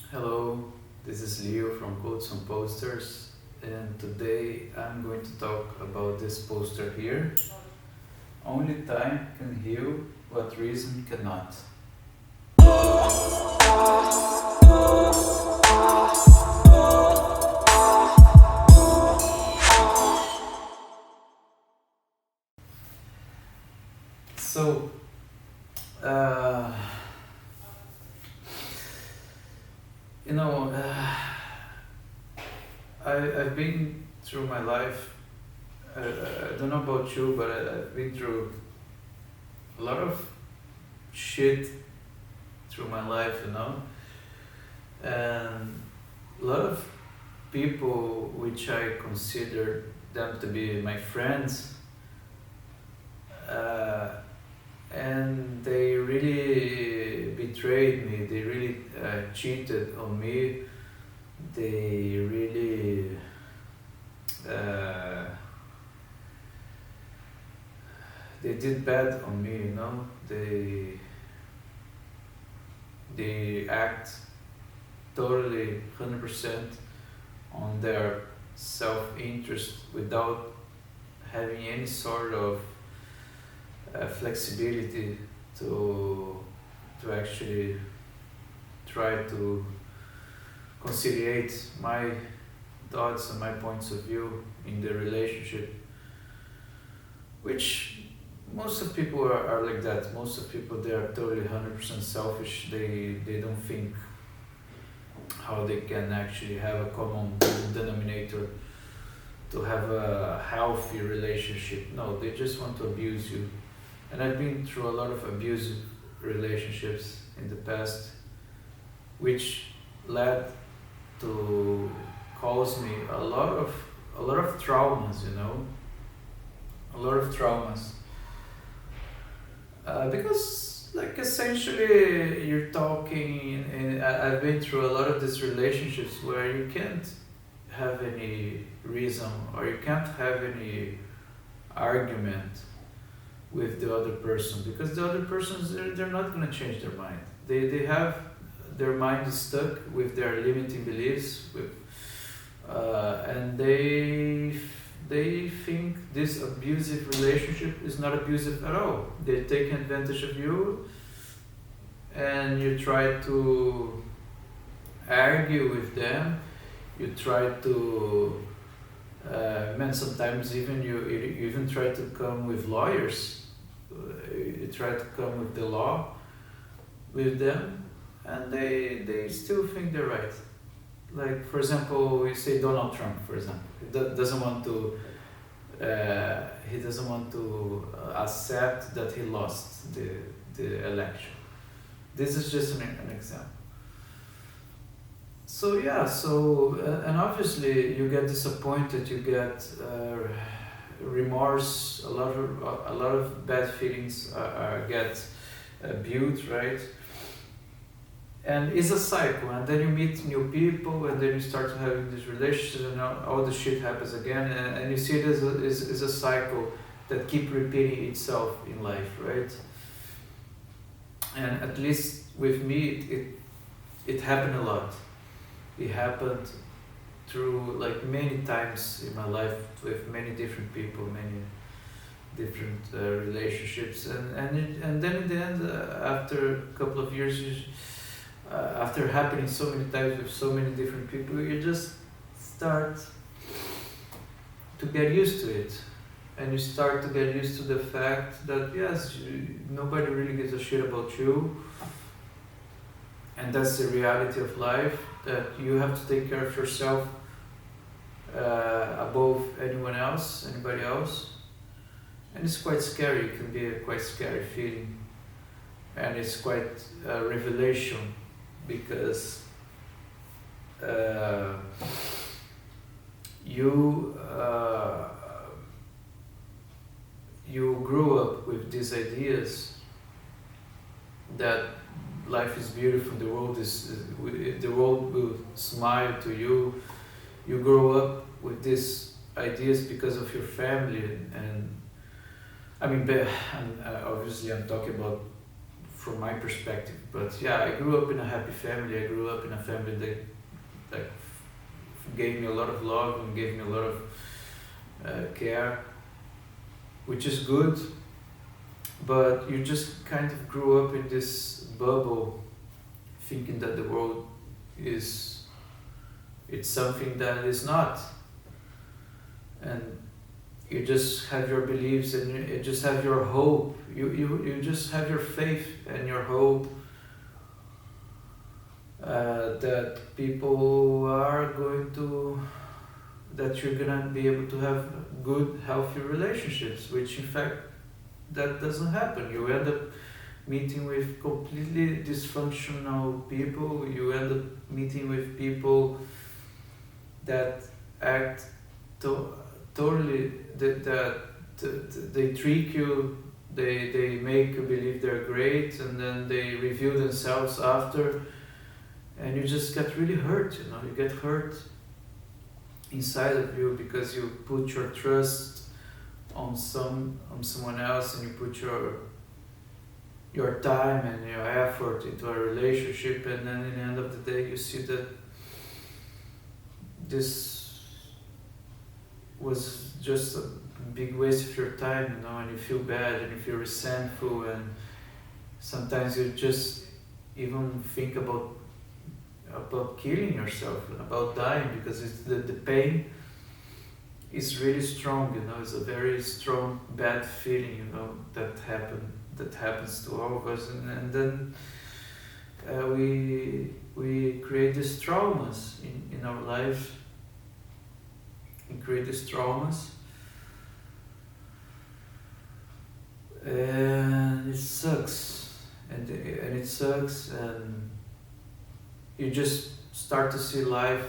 Hello, this is Leo from Quotes and Posters, and today I'm going to talk about this poster here. Only time can heal what reason cannot. So, uh, you know, I've been through my life. I don't know about you, but I've been through a lot of shit through my life, and a lot of people which I consider them to be my friends, uh, and they really betrayed me. They really cheated on me. They really uh, they did bad on me. They act totally 100% on their self-interest without having any sort of flexibility to actually try to conciliate my thoughts and my points of view in the relationship, which most of people are like that. Most of people, they are totally 100% selfish. They don't think how they can actually have a common denominator to have a healthy relationship. No, they just want to abuse you. And I've been through a lot of abusive relationships in the past, which led to cause me a lot of traumas, a lot of traumas. Because like essentially you're talking, and I've been through a lot of these relationships where you can't have any reason or you can't have any argument with the other person, because the other persons, they're not going to change their mind. They have their mind is stuck with their limiting beliefs, and they think this abusive relationship is not abusive at all. They take advantage of you, and you try to argue with them. You try to man, sometimes even you even try to come with lawyers. You try to come with the law with them, and they still think they're right. Like, for example, we say Donald Trump, for example. He doesn't want to accept that he lost the election. This is just an example. So yeah, and obviously you get disappointed, you get remorse, a lot of bad feelings get built, right? And it's a cycle, and then you meet new people, and then you start having these relationships, and all the shit happens again, and you see it as a cycle that keep repeating itself in life, right? And at least with me, it happened a lot. It happened through like many times in my life with many different people, many different relationships, and then in the end, after a couple of years, after happening so many times with so many different people, you just start to get used to it, and you start to get used to the fact that yes, nobody really gives a shit about you, and that's the reality of life, that you have to take care of yourself above anybody else. And it's quite scary. It can be a quite scary feeling, and it's quite a revelation, because you you grew up with these ideas that life is beautiful, the world will smile to you. You grow up with these ideas because of your family, and I mean, obviously I'm talking about from my perspective. But yeah, I grew up in a happy family. I grew up in a family that like gave me a lot of love and gave me a lot of care, which is good. But you just kind of grew up in this bubble, thinking that the world it's something that is not, and you just have your beliefs and you just have your hope. You just have your faith and your hope that people are going to, that you're gonna be able to have good, healthy relationships, which in fact that doesn't happen. You end up meeting with completely dysfunctional people. You end up meeting with people that act totally, that they trick you, they make you believe they're great, and then they reveal themselves after, and you just get really hurt. You get hurt inside of you because you put your trust on someone else, and you put your time and your effort into a relationship, and then in the end of the day you see that this was just a big waste of your time, and you feel bad and you feel resentful, and sometimes you just even think about killing yourself and about dying, because it's the pain is really strong. It's a very strong bad feeling, that happens to all of us, and then we create these traumas in our life. We create these traumas, and it sucks, and it sucks, and you just start to see life,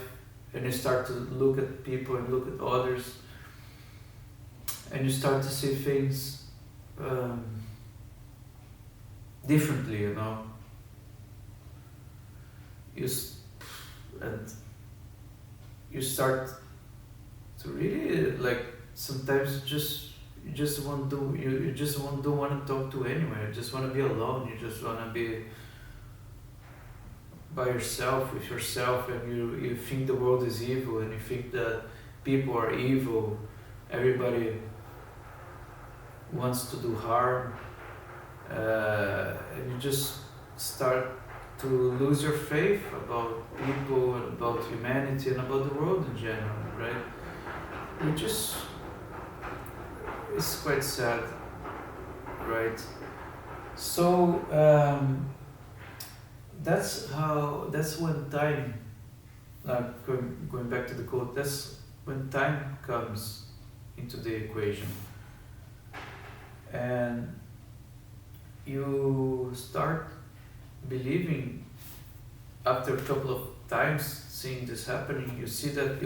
and you start to look at people and look at others, and you start to see things differently, and you start to really, like, sometimes you just don't want to talk to anyone. You just want to be alone. You just want to be by yourself, with yourself, and you think the world is evil, and you think that people are evil, everybody wants to do harm, and you just start to lose your faith about people and about humanity and about the world in general, right? It's quite sad, right? So that's when time, like going back to the quote, that's when time comes into the equation, and you start believing, after a couple of times seeing this happening, you see that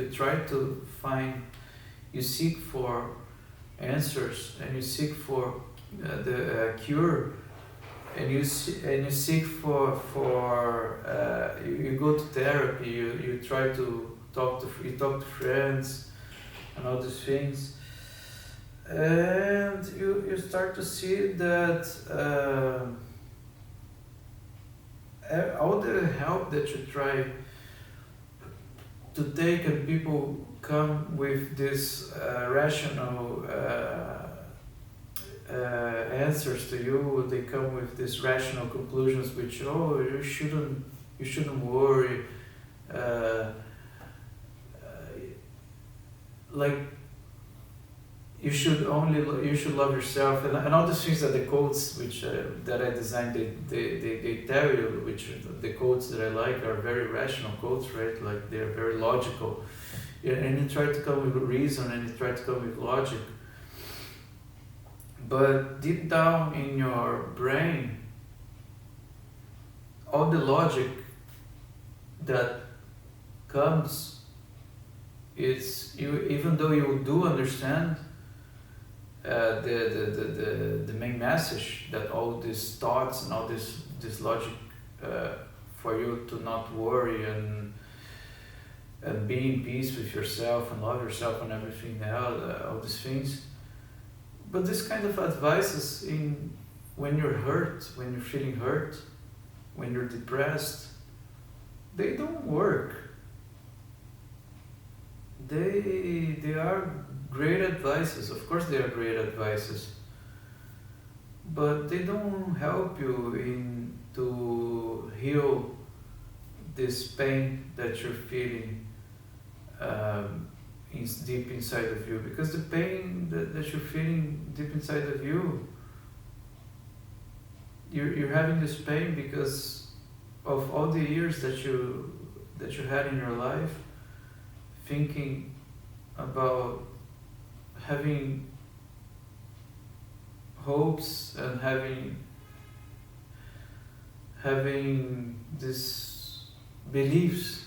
you seek for answers, and you seek for the cure, and you seek for you go to therapy, you try to talk to friends and all these things, and you start to see that all the help that you try to take, and people come with this rational answers to you. They come with these rational conclusions, which you shouldn't worry, like you should love yourself, and all these things that the quotes which that I designed, they tell you, which the quotes that I like are very rational quotes, right? Like they're very logical, and you try to come with reason, and you try to come with logic, but deep down in your brain, all the logic that comes is, you, even though you do understand the main message, that all these thoughts and all this logic for you to not worry and be in peace with yourself and love yourself and everything else, all these things. But this kind of advices when you're hurt, when you're feeling hurt, when you're depressed, they don't work. They are great advices. Of course they are great advices. But they don't help you to heal this pain that you're feeling deep inside of you. Because the pain that you're feeling deep inside of you, you're having this pain because of all the years that you had in your life, thinking about having hopes and having these beliefs.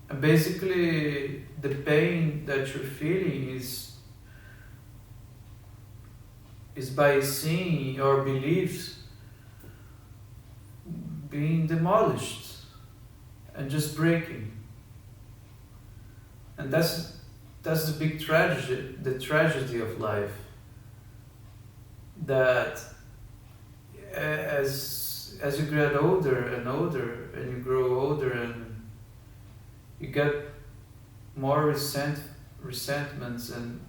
And basically the pain that you're feeling is by seeing your beliefs being demolished and just breaking. And that's the big tragedy, the tragedy of life. That as you get older and older, and you grow older, and you get more resentments, and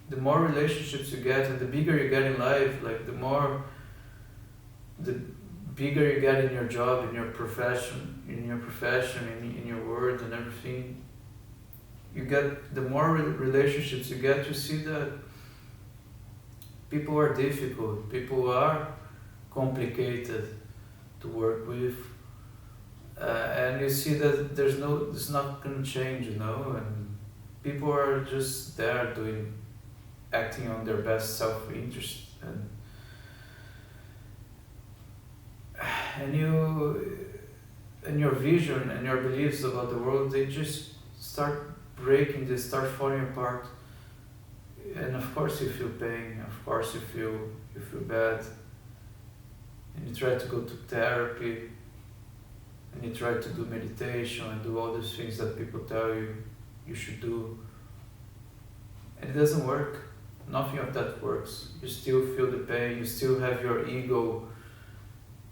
the more relationships you get, and the bigger you get in life, like the bigger you get in your job, in your profession, in your work and everything, you get, the more relationships you get, you see that people are difficult, people are complicated to work with, and you see that it's not going to change, and people are just there acting on their best self-interest, and your vision and your beliefs about the world, they just start breaking, they start falling apart. And of course you feel pain, of course you feel bad, and you try to go to therapy, and you try to do meditation and do all these things that people tell you should do, and it doesn't work. Nothing of that works. You still feel the pain, you still have your ego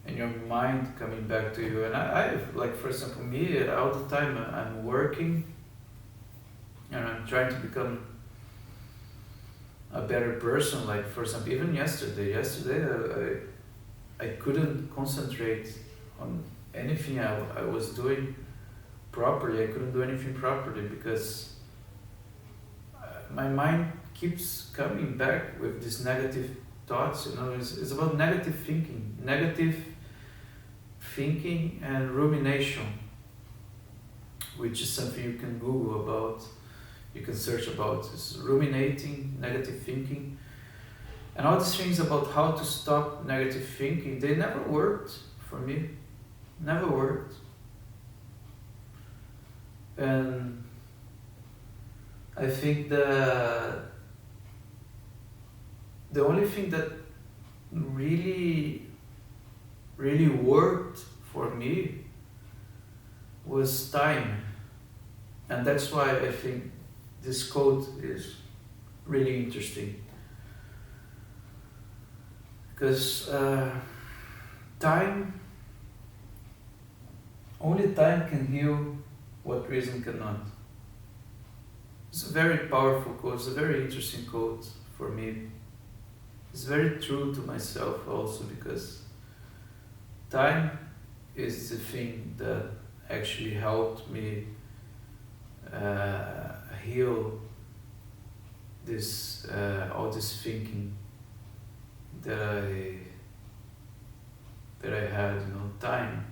and your mind coming back to you. And I like, for example, me, all the time I'm working and I'm trying to become a better person. Like, for example, even yesterday I couldn't concentrate on anything I was doing properly. I couldn't do anything properly because my mind keeps coming back with these negative thoughts. It's about negative thinking and rumination, which is something you can Google about, you can search about. It's ruminating, negative thinking, and all these things about how to stop negative thinking. They never worked for me, never worked. And I think the only thing that really worked for me was time. And that's why I think this quote is really interesting. Because only time can heal what reason cannot. It's a very powerful quote, it's a very interesting quote for me. It's very true to myself also, because time is the thing that actually helped me heal this all this thinking that I had, time.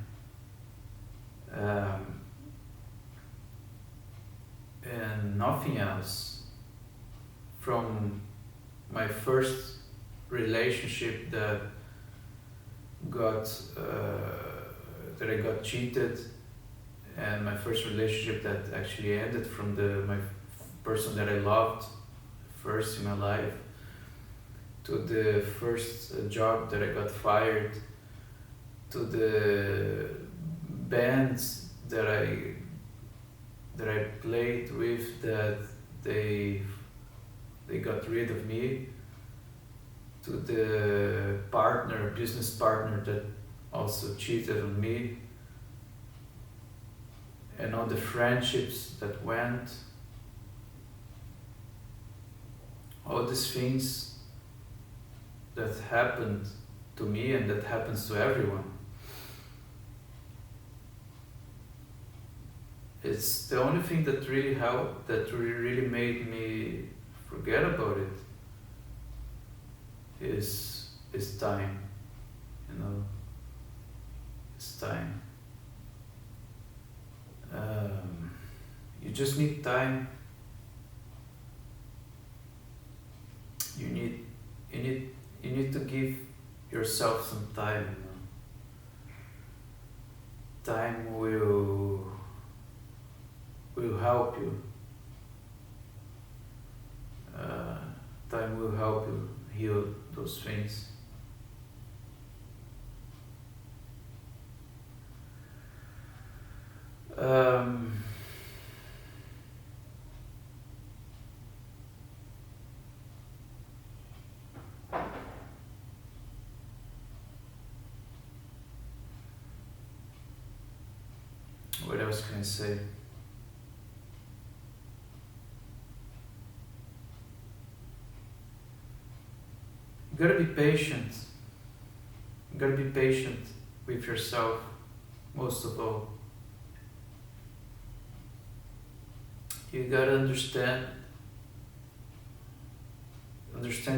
And nothing else. From my first relationship that I got cheated, and my first relationship that actually ended from my person that I loved first in my life, to the first job that I got fired, to the bands that I played with that they got rid of me. to the business partner that also cheated on me, and all the friendships that went, all these things that happened to me and that happens to everyone. It's the only thing that really helped, that really made me forget about it, is time, it's time. You just need time. You need to give yourself some time. Time will help you. Time will help you heal those things. What else can I say? You gotta be patient. You gotta be patient with yourself, most of all. You gotta understand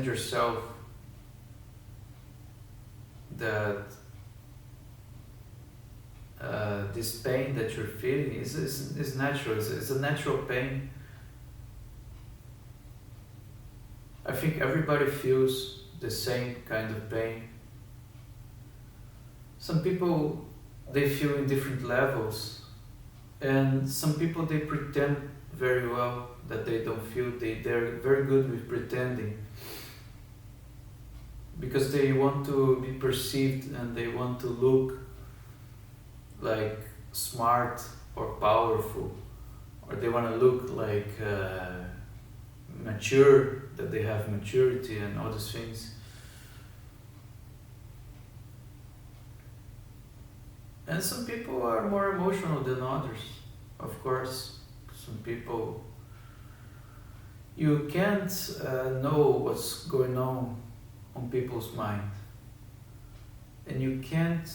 yourself, that this pain that you're feeling is natural. It's a natural pain. I think everybody feels the same kind of pain. Some people, they feel in different levels, and some people, they pretend very well that they don't feel. They're very good with pretending, because they want to be perceived and they want to look like smart or powerful, or they want to look like mature, that they have maturity and all these things. And some people are more emotional than others, of course. Some people, you can't know what's going on people's mind, and you can't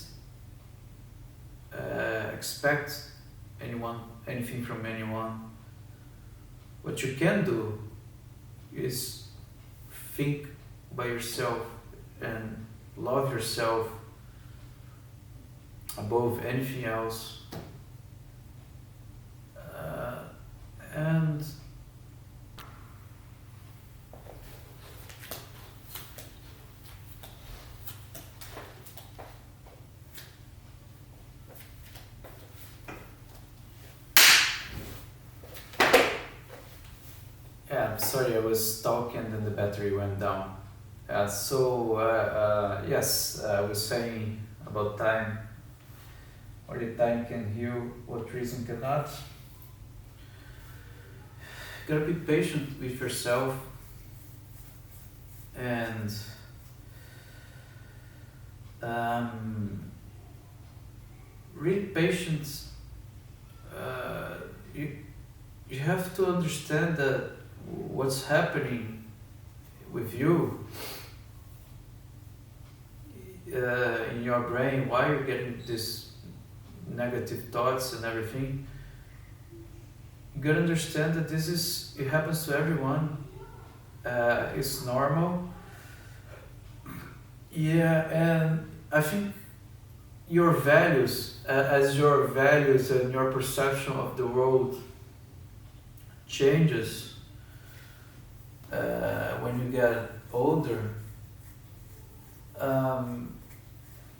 expect anything from anyone. What you can do is think by yourself and love yourself above anything else, and yeah, sorry, I was talking and then the battery went down. Yes, I was saying about time. Only time can heal what reason cannot. You gotta be patient with yourself, and really patient. You have to understand that what's happening with you in your brain, why you're getting these negative thoughts and everything. You gotta understand that it happens to everyone. It's normal. Yeah, and I think your values, as your values and your perception of the world changes when you get older,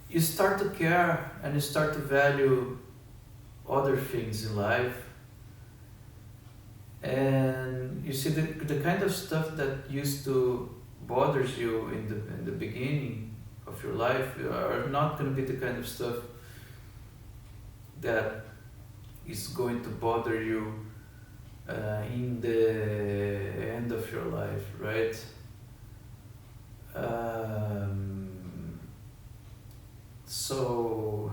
you start to care and you start to value other things in life, and you see the kind of stuff that used to bothers you in the beginning of your life are not going to be the kind of stuff that is going to bother you in the end of your life, right? So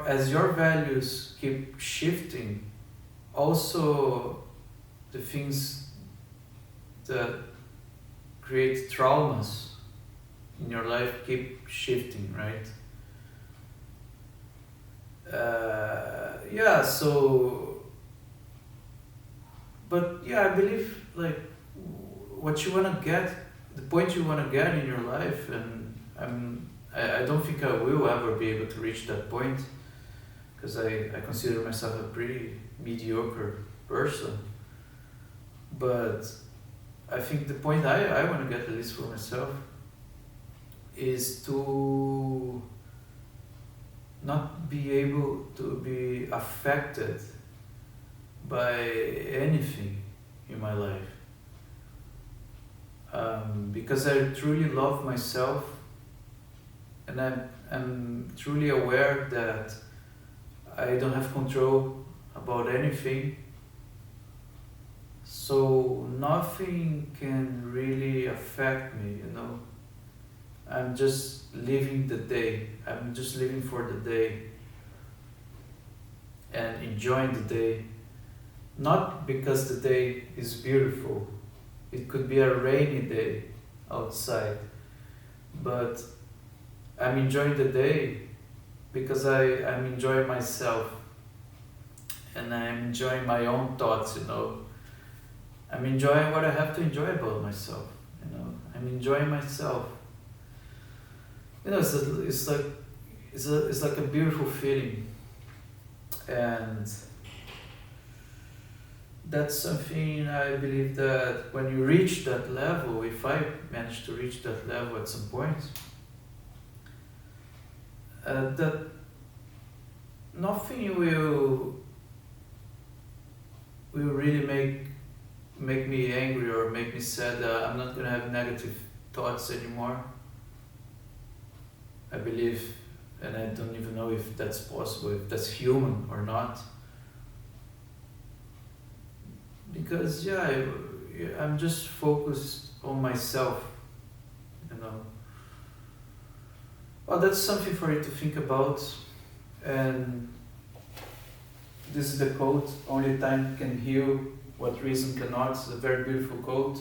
as your values keep shifting, also the things that create traumas in your life keep shifting, right? Yeah, so, but yeah, I believe like what you wanna get, the point you wanna get in your life, and I don't think I will ever be able to reach that point, because I consider myself a pretty mediocre person. But I think the point I want to get, at least for myself, is to not be able to be affected by anything in my life. Because I truly love myself, and I'm truly aware that I don't have control about anything, so nothing can really affect me, you know. I'm just living the day. I'm just living for the day and enjoying the day. Not because the day is beautiful. It could be a rainy day outside, but I'm enjoying the day because I'm enjoying myself, and I'm enjoying my own thoughts, you know. I'm enjoying what I have to enjoy about myself, you know. I'm enjoying myself. You know, it's like a beautiful feeling, and that's something I believe that when you reach that level, if I manage to reach that level at some point, that nothing will really make me angry or make me sad. I'm not gonna have negative thoughts anymore. I believe, and I don't even know if that's possible, if that's human or not. Because I'm just focused on myself, you know. Well, that's something for you to think about. And this is the quote: "Only time can heal what reason cannot." It's a very beautiful quote.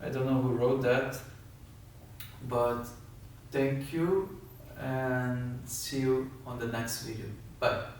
I don't know who wrote that, but thank you, and see you on the next video. Bye.